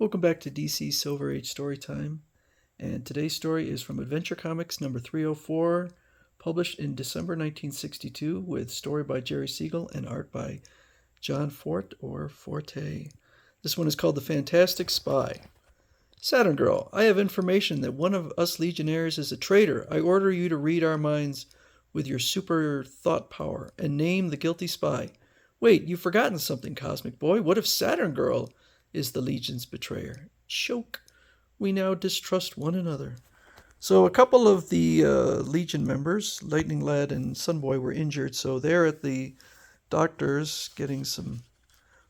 Welcome back to DC Silver Age Storytime, and today's story is from Adventure Comics number 304, published in December 1962, with story by Jerry Siegel and art by John Forte. This one is called The Fantastic Spy. Saturn Girl, I have information that one of us Legionnaires is a traitor. I order you to read our minds with your super thought power and name the guilty spy. Wait, you've forgotten something, Cosmic Boy. What if Saturn Girl is the Legion's betrayer? Choke. We now distrust one another. So a couple of the Legion members, Lightning Lad and Sunboy, were injured, so they're at the doctor's getting some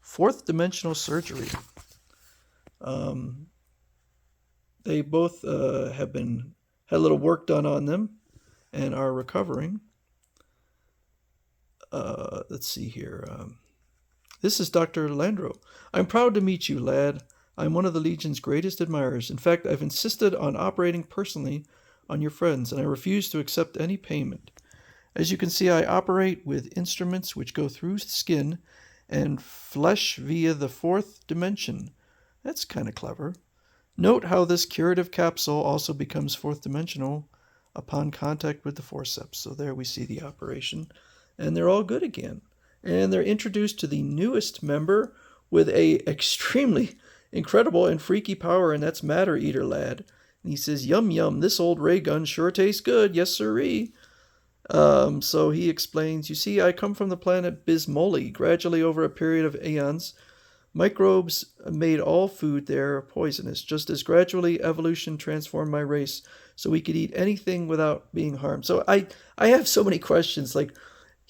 fourth dimensional surgery. They both had a little work done on them and are recovering. Let's see here. This is Dr. Landro. I'm proud to meet you, lad. I'm one of the Legion's greatest admirers. In fact, I've insisted on operating personally on your friends, and I refuse to accept any payment. As you can see, I operate with instruments which go through skin and flesh via the fourth dimension. That's kind of clever. Note how this curative capsule also becomes fourth dimensional upon contact with the forceps. So there we see the operation, and they're all good again. And they're introduced to the newest member with a extremely incredible and freaky power, and that's Matter Eater Lad. And he says, "Yum yum, this old ray gun sure tastes good, yes sirree." So he explains, you see, I come from the planet Bismoli. Gradually, over a period of aeons, microbes made all food there poisonous, just as gradually evolution transformed my race so we could eat anything without being harmed. So I have so many questions, like,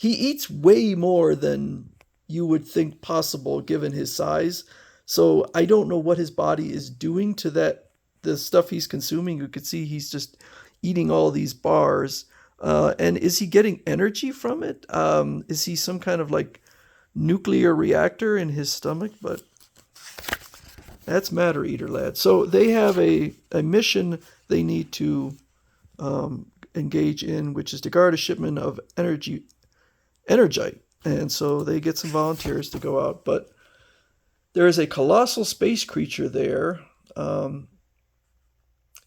he eats way more than you would think possible given his size. So I don't know what his body is doing to the stuff he's consuming. You could see he's just eating all these bars. And is he getting energy from it? Is he some kind of like nuclear reactor in his stomach? But that's Matter Eater Lad. So they have a mission they need to engage in, which is to guard a shipment of Energite. And so they get some volunteers to go out. But there is a colossal space creature there. And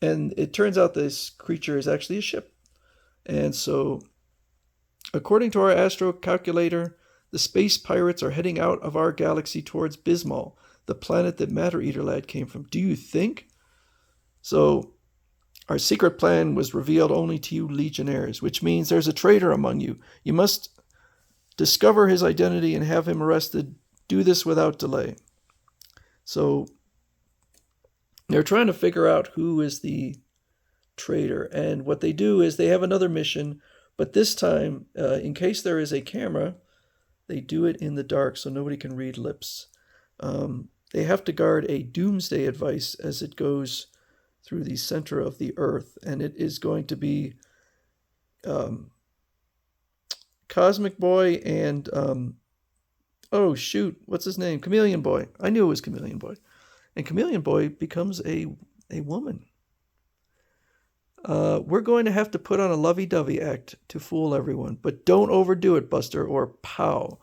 it turns out this creature is actually a ship. And so, according to our astro calculator, the space pirates are heading out of our galaxy towards Bismol, the planet that Matter Eater Lad came from. Do you think? So, our secret plan was revealed only to you Legionnaires, which means there's a traitor among you. You must discover his identity and have him arrested. Do this without delay. So they're trying to figure out who is the traitor. And what they do is they have another mission, but this time, in case there is a camera, they do it in the dark so nobody can read lips. They have to guard a Doomsday device as it goes through the center of the Earth, and it is going to be Cosmic Boy and, oh shoot, what's his name? Chameleon Boy. I knew it was Chameleon Boy. And Chameleon Boy becomes a woman. We're going to have to put on a lovey-dovey act to fool everyone, but don't overdo it, Buster, or pow.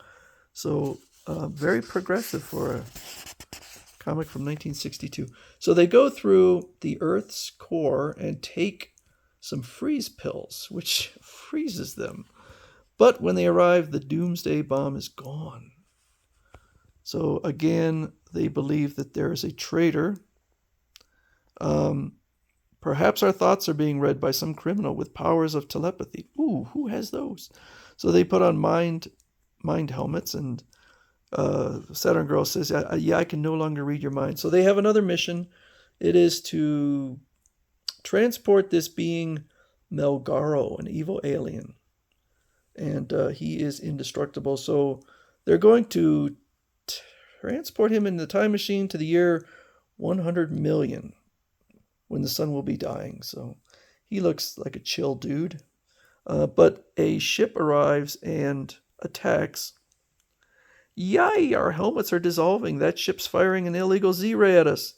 So, very progressive for a comic from 1962. So they go through the Earth's core and take some freeze pills, which freezes them. But when they arrive, the Doomsday bomb is gone. So again, they believe that there is a traitor. Perhaps our thoughts are being read by some criminal with powers of telepathy. Ooh, who has those? So they put on mind helmets, and Saturn Girl says, yeah, I can no longer read your mind. So they have another mission. It is to transport this being Melgaro, an evil alien. And he is indestructible. So they're going to transport him in the time machine to the year 100 million, when the sun will be dying. So he looks like a chill dude. But a ship arrives and attacks. Yay, our helmets are dissolving. That ship's firing an illegal Z-ray at us.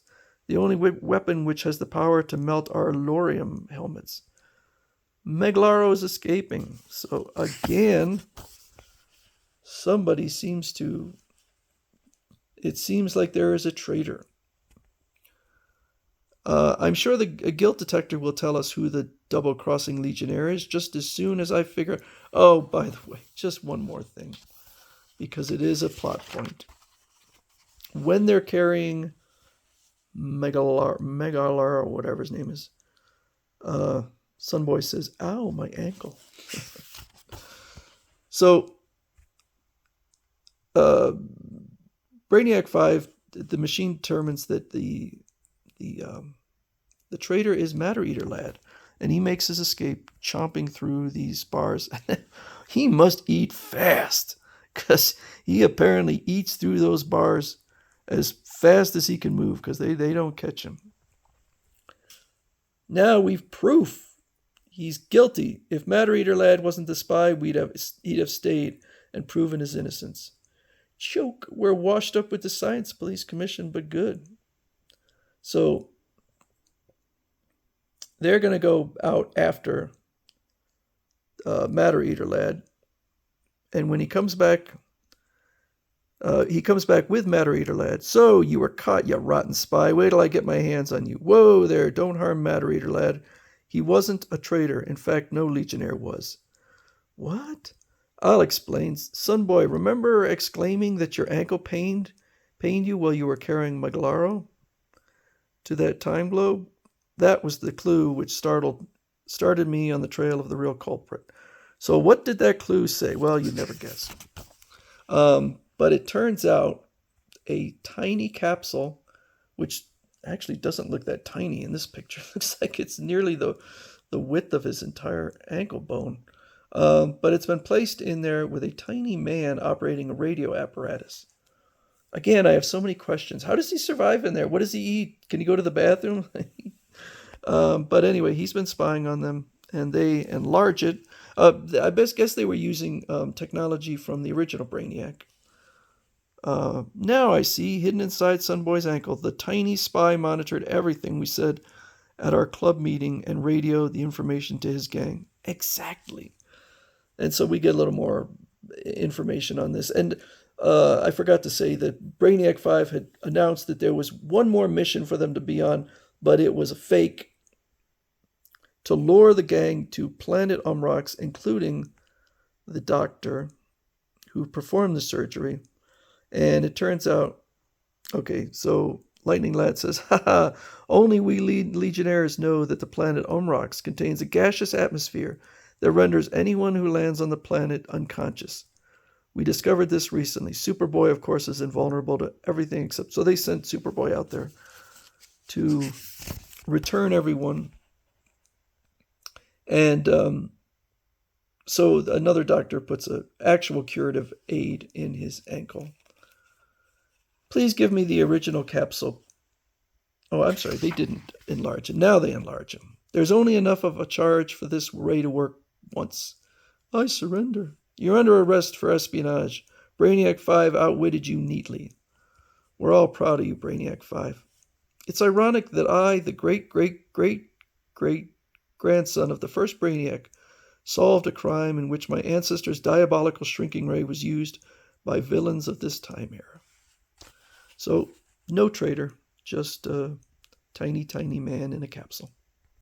The only weapon which has the power to melt our Lorium helmets. Meglaro is escaping. So again, somebody seems like there is a traitor. I'm sure a guilt detector will tell us who the double-crossing Legionnaire is just as soon as I figure... Oh, by the way, just one more thing, because it is a plot point. When they're carrying Megalar, or whatever his name is, Sunboy says, "Ow, my ankle." So, Brainiac 5, the machine determines that the traitor is Matter Eater Lad, and he makes his escape chomping through these bars. He must eat fast, because he apparently eats through those bars as fast as he can move, because they don't catch him. Now we've proof. He's guilty. If Matter Eater Lad wasn't the spy, he'd have stayed and proven his innocence. Choke, we're washed up with the Science Police Commission, but good. So they're going to go out after Matter Eater Lad. And when he comes back with Matter Eater Lad. "So, you were caught, you rotten spy. Wait till I get my hands on you. Whoa there, don't harm Matter Eater Lad. He wasn't a traitor. In fact, no Legionnaire was." What? I'll explain. Sunboy, remember exclaiming that your ankle pained you while you were carrying Maglaro to that time globe? That was the clue which started me on the trail of the real culprit. So what did that clue say? Well, you'd never guess. But it turns out a tiny capsule, which actually doesn't look that tiny in this picture. It looks like it's nearly the width of his entire ankle bone. But it's been placed in there with a tiny man operating a radio apparatus. Again, I have so many questions. How does he survive in there? What does he eat? Can he go to the bathroom? But anyway, he's been spying on them, and they enlarge it. I guess they were using technology from the original Brainiac. Now I see, hidden inside Sunboy's ankle, the tiny spy monitored everything we said at our club meeting and radioed the information to his gang. Exactly. And so we get a little more information on this. And I forgot to say that Brainiac 5 had announced that there was one more mission for them to be on, but it was a fake, to lure the gang to planet Umrox, including the doctor who performed the surgery. And it turns out, okay, so Lightning Lad says, "Haha, only we Legionnaires know that the planet Umrox contains a gaseous atmosphere that renders anyone who lands on the planet unconscious. We discovered this recently. Superboy, of course, is invulnerable to everything except..." So they sent Superboy out there to return everyone. And so another doctor puts an actual curative aid in his ankle. "Please give me the original capsule." Oh, I'm sorry, they didn't enlarge it. Now they enlarge him. "There's only enough of a charge for this ray to work once." "I surrender." "You're under arrest for espionage. Brainiac 5 outwitted you neatly." "We're all proud of you, Brainiac 5. It's ironic that I, the great-great-great-great-grandson of the first Brainiac, solved a crime in which my ancestor's diabolical shrinking ray was used by villains of this time era." So, no traitor, just a tiny, tiny man in a capsule.